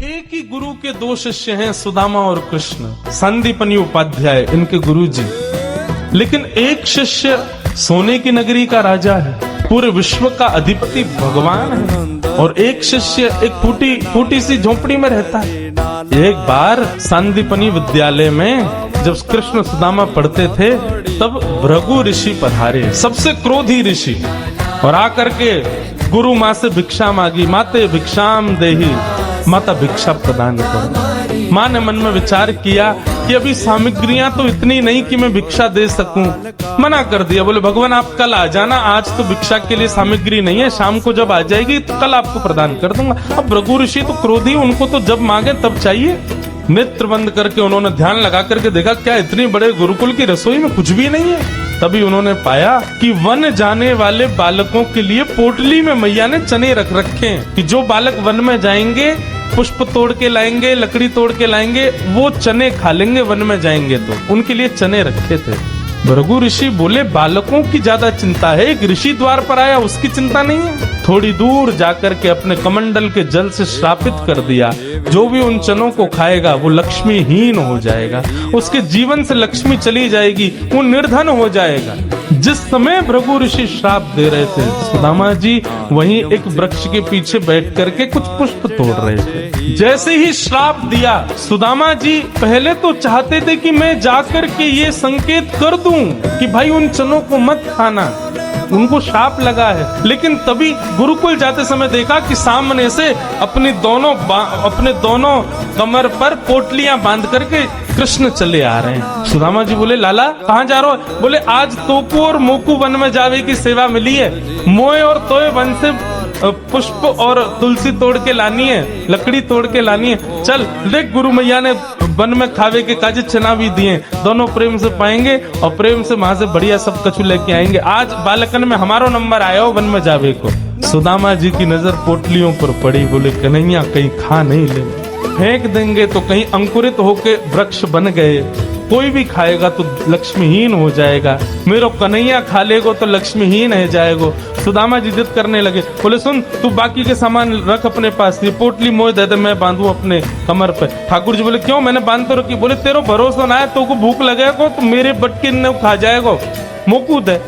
एक ही गुरु के दो शिष्य हैं, सुदामा और कृष्ण। संदीपनी उपाध्याय इनके गुरु जी। लेकिन एक शिष्य सोने की नगरी का राजा है, पूरे विश्व का अधिपति भगवान है, और एक शिष्य एक फूटी सी झोपड़ी में रहता है। एक बार संदीपनी विद्यालय में जब कृष्ण सुदामा पढ़ते थे, तब भृगु ऋषि पधारे, सबसे क्रोधी ऋषि, और आकर के गुरु माँ से भिक्षा मांगी। माते भिक्षाम देही, माता भिक्षा प्रदान करो। माँ ने मन में विचार किया कि अभी सामग्रियां तो इतनी नहीं कि मैं भिक्षा दे सकूं। मना कर दिया, बोले भगवान आप कल आ जाना, आज तो भिक्षा के लिए सामग्री नहीं है, शाम को जब आ जाएगी तो कल आपको प्रदान कर दूंगा। अब भृगु ऋषि तो क्रोधी, उनको तो जब मांगे तब चाहिए। नेत्र बंद करके उन्होंने ध्यान लगा करके देखा, क्या इतनी बड़े गुरुकुल की रसोई में कुछ भी नहीं है। तभी उन्होंने पाया कि वन जाने वाले बालकों के लिए पोटली में मैया ने चने रख रखे हैं, कि जो बालक वन में जाएंगे पुष्प तोड़ के लाएंगे, लकड़ी तोड़ के लाएंगे, वो चने खा लेंगे वन में जाएंगे तो। उनके लिए चने रखे थे। भृगु ऋषि बोले बालकों की ज्यादा चिंता है, एक ऋषि द्वार पर आया उसकी चिंता नहीं है। थोड़ी दूर जाकर के अपने कमंडल के जल से श्रापित कर दिया, जो भी उन चनों को खाएगा वो लक्ष्मीहीन हो जाएगा, उसके जीवन से लक्ष्मी चली जाएगी, वो निर्धन हो जाएगा। जिस समय भृगु ऋषि श्राप दे रहे थे, सुदामा जी वहीं एक वृक्ष के पीछे बैठ करके कुछ पुष्प तोड़ रहे थे। जैसे ही श्राप दिया, सुदामा जी पहले तो चाहते थे कि मैं जाकर के ये संकेत कर दूं कि भाई उन चनों को मत खाना, उनको शाप लगा है। लेकिन तभी गुरुकुल जाते समय देखा कि सामने से अपने दोनों कमर पर पोटलियां बांध करके कृष्ण चले आ रहे हैं। सुदामा जी बोले लाला कहाँ जा रहे हो? बोले आज तोकू और मोकू वन में जावे की सेवा मिली है, मोए और तोए वन से पुष्प और तुलसी तोड़ के लानी है, लकड़ी तोड़ के लानी है। चल देख, गुरु मैया ने वन में खावे के काजे चना भी दिए, दोनों प्रेम से पाएंगे और प्रेम से वहां से बढ़िया सब कछु लेके आएंगे। आज बालकन में हमारो नंबर आया हो वन में जावे को। सुदामा जी की नजर पोटलियों पर पड़ी, बोले कन्हैया कहीं खा नहीं ले, फेंक देंगे तो कहीं अंकुरित होके वृक्ष बन गए, कोई भी खाएगा तो लक्ष्मीहीन हो जाएगा, मेरो कन्हैया खा लेगो तो लक्ष्मीहीन है जाएगो। सुदामा जी जिद करने लगे, बोले सुन तू बाकी के सामान रख अपने पास, ये पोटली मोह दे दे मैं बांधू अपने कमर पे। ठाकुर जी बोले क्यों, मैंने बांध तो रखी। बोले तेरो भरोसा ना है, तो को भूख लगेगा तो मेरे बटके ने खा जाएगा, मोकू दे,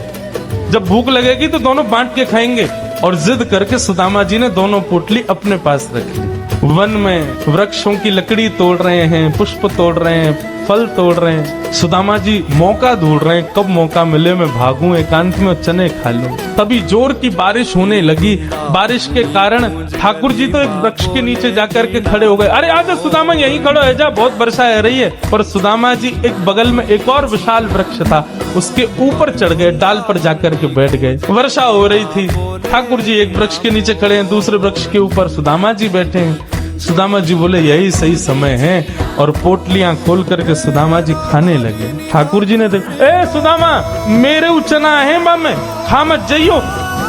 जब भूख लगेगी तो दोनों बांट के खाएंगे। और जिद करके सुदामा जी ने दोनों पोटली अपने पास रख ली। वन में वृक्षों की लकड़ी तोड़ रहे हैं, पुष्प तोड़ रहे हैं, फल तोड़ रहे हैं। सुदामा जी मौका ढूंढ रहे हैं, कब मौका मिले मैं भागूं, एकांत में चने खा लूं। तभी जोर की बारिश होने लगी। बारिश के कारण ठाकुर जी तो एक वृक्ष के नीचे जाकर के खड़े हो गए। अरे आजा सुदामा यहीं खड़ो है जा, बहुत वर्षा आ रही है। पर सुदामा जी एक बगल में एक और विशाल वृक्ष था, उसके ऊपर चढ़ गए, डाल पर जाकर के बैठ गए। वर्षा हो रही थी, ठाकुर जी एक वृक्ष के नीचे खड़े हैं, दूसरे वृक्ष के ऊपर सुदामा जी बैठे हैं। सुदामा जी बोले यही सही समय है, और पोटलियां खोल करके सुदामा जी खाने लगे। ठाकुर जी ने देखा, ए सुदामा मेरे उचना है मामे, खा मत जाइयो,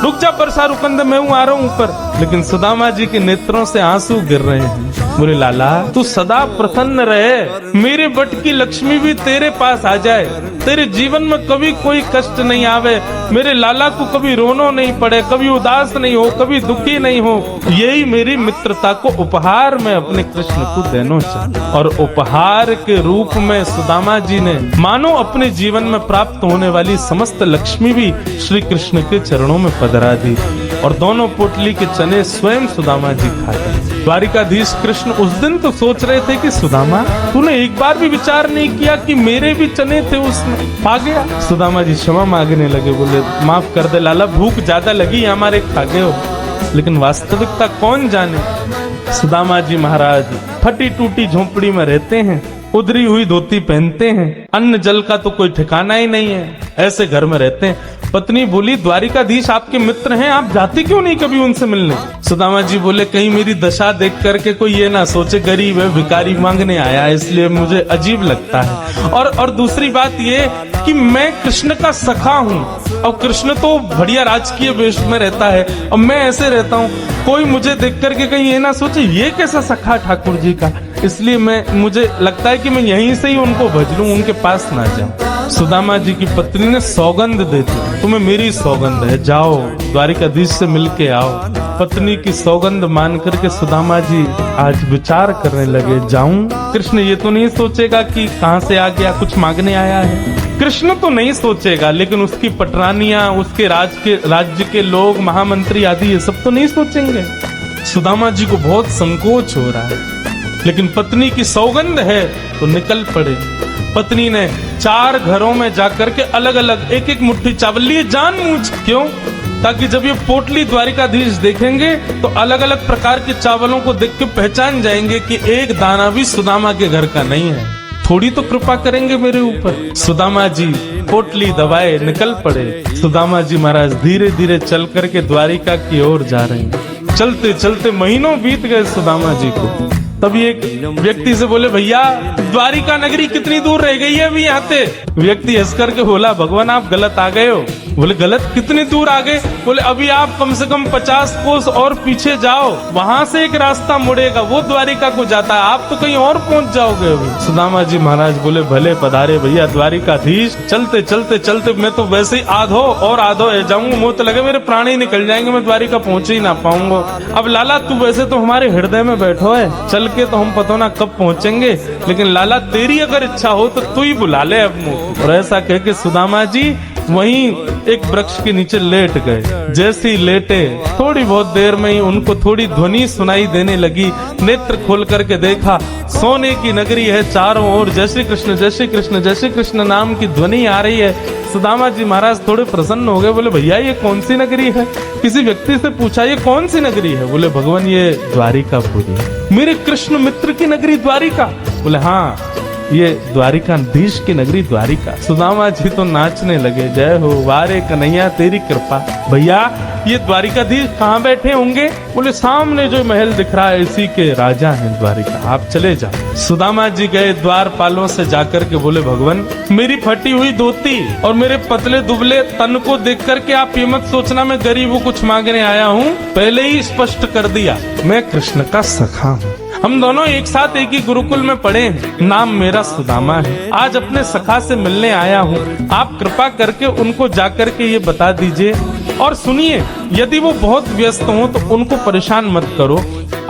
रुक जा, बरसा रुकंद मैं आ रहा हूँ ऊपर। लेकिन सुदामा जी के नेत्रों से आंसू गिर रहे हैं। बोले लाला तू सदा प्रसन्न रहे, मेरे बट की लक्ष्मी भी तेरे पास आ जाए, तेरे जीवन में कभी कोई कष्ट नहीं आवे, मेरे लाला को कभी रोनो नहीं पड़े, कभी उदास नहीं हो, कभी दुखी नहीं हो। यही मेरी मित्रता को उपहार में अपने कृष्ण को देना चाहिए। और उपहार के रूप में सुदामा जी ने मानो अपने जीवन में प्राप्त होने वाली समस्त लक्ष्मी भी श्री कृष्ण के चरणों में पधरा दी, और दोनों पोटली के चने स्वयं सुदामा जी खाए। द्वारिकाधीश कृष्ण उस दिन तो सोच रहे थे कि सुदामा तूने एक बार भी विचार नहीं किया कि मेरे भी चने थे उसमें, खा गया। सुदामा जी क्षमा मांगने लगे, बोले माफ कर दे लाला, भूख ज्यादा लगी हमारे, खा गए हो। लेकिन वास्तविकता कौन जाने। सुदामा जी महाराज फटी टूटी झोपड़ी में रहते हैं, उधरी हुई धोती पहनते हैं, अन्न जल का तो कोई ठिकाना ही नहीं है, ऐसे घर में रहते हैं। पत्नी बोली द्वारिकाधीश आपके मित्र हैं, आप जाते क्यों नहीं कभी उनसे मिलने? सुदामा जी बोले कहीं मेरी दशा देख करके कोई ये ना सोचे गरीब है, भिखारी मांगने आया, इसलिए मुझे अजीब लगता है। और दूसरी बात ये कि मैं कृष्ण का सखा हूँ, और कृष्ण तो बढ़िया राजकीय वेश में रहता है और मैं ऐसे रहता हूँ, कोई मुझे देख करके कहीं ये ना सोचे ये कैसा सखा ठाकुर जी का। इसलिए मुझे लगता है कि मैं यहीं से ही उनको भज लूं, उनके पास ना जाऊं। सुदामा जी की पत्नी ने सौगंध दे दी, तुम्हें मेरी सौगंध है, जाओ द्वारिकाधीश से मिलके आओ। पत्नी की सौगंध मान करके सुदामा जी आज विचार करने लगे, जाऊं? कृष्ण ये तो नहीं सोचेगा कि कहां से आ गया, कुछ मांगने आया है। कृष्ण तो नहीं सोचेगा, लेकिन उसकी पटरानियां, उसके राज्य के लोग, महामंत्री आदि ये सब तो नहीं सोचेंगे। सुदामा जी को बहुत संकोच हो रहा है, लेकिन पत्नी की सौगंध है तो निकल पड़े। पत्नी ने 4 घरों में जाकर के अलग अलग एक एक मुट्ठी चावल लिए, जानबूझ, क्यों? ताकि जब ये पोटली द्वारिकाधीश देखेंगे तो अलग अलग प्रकार के चावलों को देख के पहचान जाएंगे कि एक दाना भी सुदामा के घर का नहीं है। थोड़ी तो कृपा करेंगे मेरे ऊपर। सुदामा जी पोटली दबाए निकल पड़े। सुदामा जी महाराज धीरे धीरे चल करके द्वारिका की ओर जा रहे हैं। चलते चलते महीनों बीत गए सुदामा जी को। तभी एक व्यक्ति से बोले, भैया द्वारिका नगरी कितनी दूर रह गई है अभी यहाँ से? व्यक्ति हंस करके बोला, भगवान आप गलत आ गए हो। बोले गलत? कितनी दूर आ गए? बोले अभी आप कम से कम 50 कोस और पीछे जाओ, वहां से एक रास्ता मुड़ेगा, वो द्वारिका को जाता है, आप तो कहीं और पहुंच जाओगे अभी। सुदामा जी महाराज बोले, भले पधारे भैया द्वारिकाधीश। चलते चलते चलते मैं तो वैसे ही आधो जाऊंगा, मुंह तो लगे मेरे प्राण ही निकल जाएंगे, मैं द्वारिका पहुंच ही ना पाऊंगा। अब लाला तू वैसे तो हमारे हृदय में बैठो है, चल के तो हम पता ना कब पहुंचेंगे, लेकिन लाला तेरी अगर इच्छा हो तो तू ही बुला ले अब मुझे। और ऐसा कह के सुदामा जी वहीं एक वृक्ष के नीचे लेट गए। जैसे ही लेटे थोड़ी बहुत देर में ही उनको थोड़ी ध्वनि सुनाई देने लगी। नेत्र खोल करके देखा, सोने की नगरी है, चारों ओर जय श्री कृष्ण जय श्री कृष्ण जय श्री कृष्ण नाम की ध्वनि आ रही है। सुदामा जी महाराज थोड़े प्रसन्न हो गए, बोले भैया ये कौन सी नगरी है? किसी व्यक्ति से पूछा ये कौन सी नगरी है? बोले भगवान ये द्वारिकापुरी है। मेरे कृष्ण मित्र की नगरी द्वारिका? बोले हाँ ये द्वारिकाधीश की नगरी द्वारिका। सुदामा जी तो नाचने लगे, जय हो वारे कन्हैया तेरी कृपा। भैया ये द्वारिकाधीश कहाँ बैठे होंगे? बोले सामने जो महल दिख रहा है इसी के राजा हैं द्वारिका, आप चले जाओ। सुदामा जी गए द्वारपालों से जाकर के बोले, भगवान मेरी फटी हुई धोती और मेरे पतले दुबले तन को देख करके आप ये मत सोचना मैं गरीब हूँ कुछ मांगने आया हूँ। पहले ही स्पष्ट कर दिया, मैं कृष्ण का सखा हूँ। हम दोनों एक साथ एक ही गुरुकुल में पढ़े हैं, नाम मेरा सुदामा है। आज अपने सखा से मिलने आया हूँ, आप कृपा करके उनको जाकर के ये बता दीजिए। और सुनिए, यदि वो बहुत व्यस्त हो तो उनको परेशान मत करो,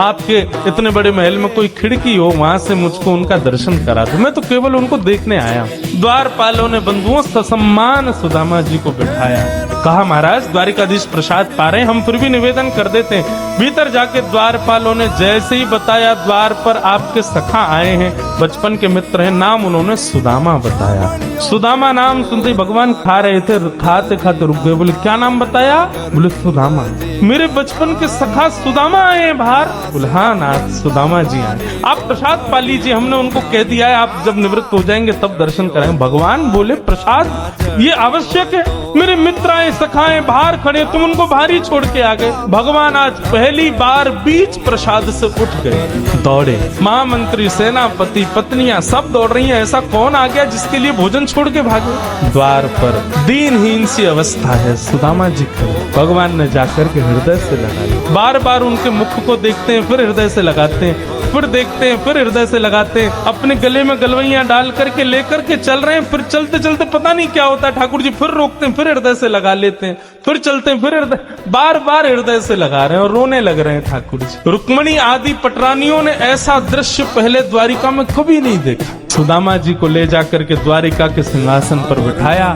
आपके इतने बड़े महल में कोई खिड़की हो वहां से मुझको उनका दर्शन करा दो, मैं तो केवल उनको देखने आया हूँ। द्वारपालों ने बंधुओं ससम्मान सुदामा जी को बिठाया। कहा महाराज द्वारिकाधीश प्रसाद पा रहे, हम फिर भी निवेदन कर देते हैं। भीतर जाके द्वारपालों ने जैसे ही बताया, द्वार पर आपके सखा आए हैं, बचपन के मित्र हैं, नाम उन्होंने सुदामा बताया। सुदामा नाम सुनते भगवान खा रहे थे, खाते खाते रुक गए। बोले क्या नाम बताया? बोले सुदामा। मेरे बचपन के सखा सुदामा आए हैं बाहर? बोले हाँ नाथ सुदामा जी आए। आप प्रसाद पा लीजिए, हमने उनको कह दिया है आप जब निवृत्त हो जाएंगे तब दर्शन कराएंगे। भगवान बोले प्रसाद ये आवश्यक है, मेरे मित्र आए सखाए बाहर खड़े, तुम उनको बाहर ही छोड़ के आ गए। भगवान आज पहली बार बीच प्रसाद से उठ गए, दौड़े। महामंत्री सेनापति पत्नियां सब दौड़ रही हैं, ऐसा कौन आ गया जिसके लिए भोजन छोड़ के भागे? द्वार पर दीनहीन सी अवस्था है, सुदामा जी खड़े। भगवान ने जाकर के हृदय से लगाया, बार बार उनके मुख को देखते हैं, फिर हृदय से लगाते हैं, फिर देखते हैं, फिर हृदय से लगाते हैं। अपने गले में गलवैया डाल करके लेकर के चल रहे हैं, फिर चलते चलते पता नहीं क्या होता है ठाकुर जी, फिर रोकते हैं, फिर हृदय से लगा लेते हैं, फिर चलते हैं, फिर हृदय, बार बार हृदय से लगा रहे हैं और रोने लग रहे हैं ठाकुर जी। रुक्मणी आदि पटरानियों ने ऐसा दृश्य पहले द्वारिका में कभी नहीं देखा। सुदामा जी को ले जाकर के द्वारिका के सिंहासन पर बिठाया।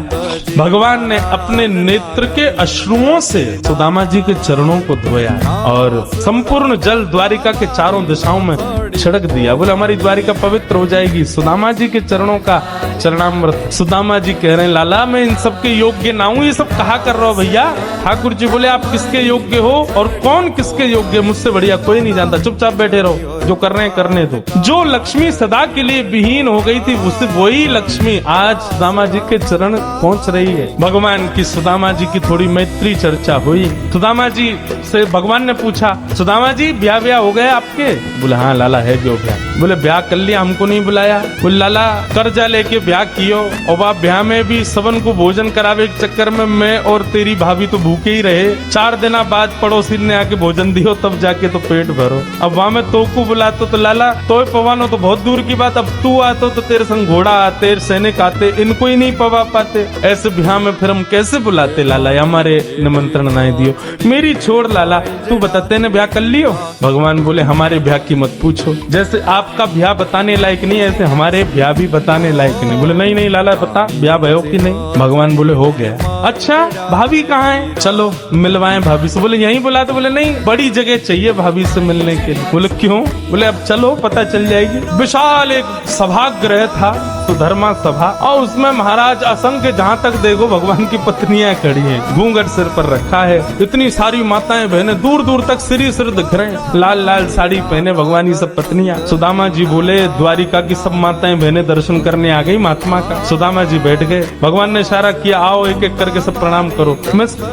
भगवान ने अपने नेत्र के अश्रुओं से सुदामा जी के चरणों को धोया और संपूर्ण जल द्वारिका के चारों दिशाओं में छिड़क दिया। बोले हमारी द्वारिका पवित्र हो जाएगी। सुदामा जी के चरणों का चरणामृत। सुदामा जी कह रहे हैं लाला मैं इन सब के योग्य ना हूं, ये सब कहा कर रहा हो भैया? ठाकुर जी बोले आप किसके योग्य हो और कौन किसके योग्य? मुझसे बढ़िया कोई नहीं जानता, चुपचाप बैठे रहो, जो कर रहे हैं करने दो। जो लक्ष्मी सदा के लिए विहीन हो गई थी उससे वही लक्ष्मी आज सुदामा जी के चरण पहुंच रही है। भगवान की सुदामा जी की थोड़ी मैत्री चर्चा हुई। सुदामा जी से भगवान ने पूछा सुदामा जी ब्याह हो गए आपके? बोले हाँ लाला है जो ब्याह। बोले ब्याह कर लिया, हमको नहीं बुलाया। बोले लाला कर्जा लेके ब्याह कियो और वह ब्याह में भी सबन को भोजन करावे के चक्कर में मैं और तेरी भाभी तो भूखे ही रहे। 4 दिन बाद पड़ोसी ने आके भोजन दियो तब जाके तो पेट भरो। अब वहां में तो को बुलातो तो लाला तो पवानो तो बहुत दूर की बात, अब तू आतो तो तेरे संग घोड़ा आते, सैनिक आते, इनको ही नहीं पवा पाते। ऐसे ब्याह में फिर हम कैसे बुलाते लाला, हमारे निमंत्रण नहीं दियो। मेरी छोड़ लाला, तू बताते ने ब्याह कर लियो। भगवान बोले हमारे ब्याह की मत पूछो, जैसे आपका ब्याह बताने लायक नहीं ऐसे हमारे ब्याह भी बताने लायक नहीं। बोले नहीं नहीं लाला बता ब्याह भयो कि नहीं। भगवान बोले हो गया। अच्छा भाभी कहाँ है, चलो मिलवाएं भाभी से। बोले यहीं बुलाते। बोले नहीं बड़ी जगह चाहिए भाभी से मिलने के लिए। बोले क्यों। बोले अब चलो पता चल जाएगी। विशाल एक सभागृह था, सुधर्मा सभा, और उसमें महाराज असंख्य जहाँ तक देखो भगवान की पत्नियां खड़ी हैं, घूंघट सिर पर रखा है। इतनी सारी माताएं बहनें दूर दूर तक सिर दिख रहे हैं, लाल लाल साड़ी पहने भगवान की सब पत्नियां। सुदामा जी बोले द्वारिका की सब माताएं बहनें दर्शन करने आ गई महात्मा का। सुदामा जी बैठ गए, भगवान ने इशारा किया आओ एक एक करके सब प्रणाम करो।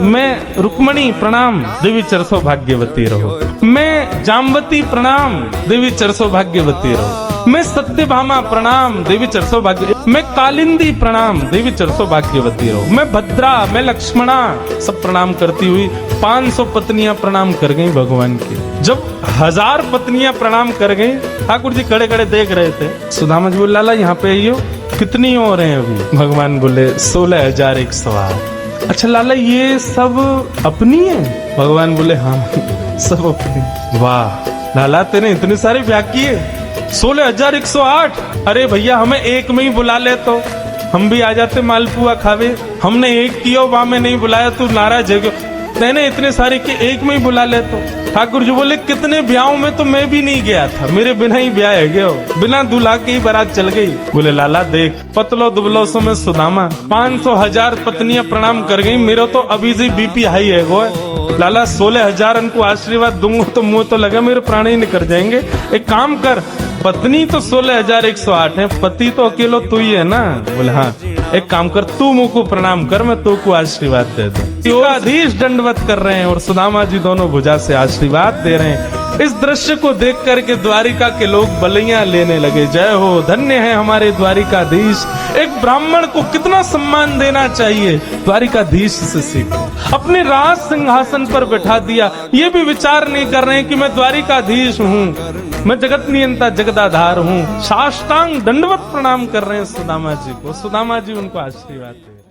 मैं रुक्मणी प्रणाम, देवी चरसो भाग्यवती रहो। मैं जामवती प्रणाम, देवी चरसो भाग्यवती रहो। मैं सत्यभामा प्रणाम, देवी चरसो भाग्य। मैं कालिंदी प्रणाम, देवी चरसो भाग्यवती रहो। मैं भद्रा, मैं लक्ष्मणा, सब प्रणाम करती हुई 500 पत्नियां प्रणाम कर गई भगवान की। जब 1000 पत्नियां प्रणाम कर गई, ठाकुर जी खड़े खड़े देख रहे थे। सुदामा जी बोले लाला यहाँ पे आइयो, कितनी और हैं अभी। भगवान बोले 16,108। अच्छा लाला ये सब अपनी है। भगवान बोले हाँ सब अपनी। वाह लाला तेने इतने सारे ब्याह किए, 16,108। अरे भैया हमें एक में ही बुला ले तो हम भी आ जाते मालपुआ खावे। हमने एक किया वहां में नहीं बुलाया, तू नाराज है क्यों। मैंने इतने सारे के एक में ही बुला ले तो। ठाकुर जी बोले कितने ब्याहों में तो मैं भी नहीं गया था, मेरे बिना ही ब्याह है गया, बिना दूल्हा के ही बारात चल गई। बोले लाला देख पतलो दुबलो सो में सुदामा 500,000 पत्नियां प्रणाम कर गई, मेरा तो अभी से बीपी हाई है वो। लाला 16,000 उनको आशीर्वाद दूंगा तो मुंह तो लगा मेरे प्राण ही निकल जाएंगे। एक काम कर, पत्नी तो 16,108 है, पति तो अकेलो तू ही है ना। बोले हाँ। एक काम कर तू मुंह को प्रणाम कर, मैं तू को आशीर्वाद दे दूं। आधीश दंडवत कर रहे हैं और सुदामा जी दोनों भुजा से आशीर्वाद दे रहे हैं। इस दृश्य को देख करके द्वारिका के लोग बलियां लेने लगे। जय हो, धन्य है हमारे द्वारिकाधीश। एक ब्राह्मण को कितना सम्मान देना चाहिए, द्वारिकाधीश से सीखो। अपने राज सिंहासन पर बैठा दिया, ये भी विचार नहीं कर रहे हैं कि मैं द्वारिकाधीश हूँ, मैं जगत नियंता जगदाधार हूँ। साष्टांग दंडवत प्रणाम कर रहे हैं सुदामा जी को। सुदामा जी उनको आशीर्वाद दे।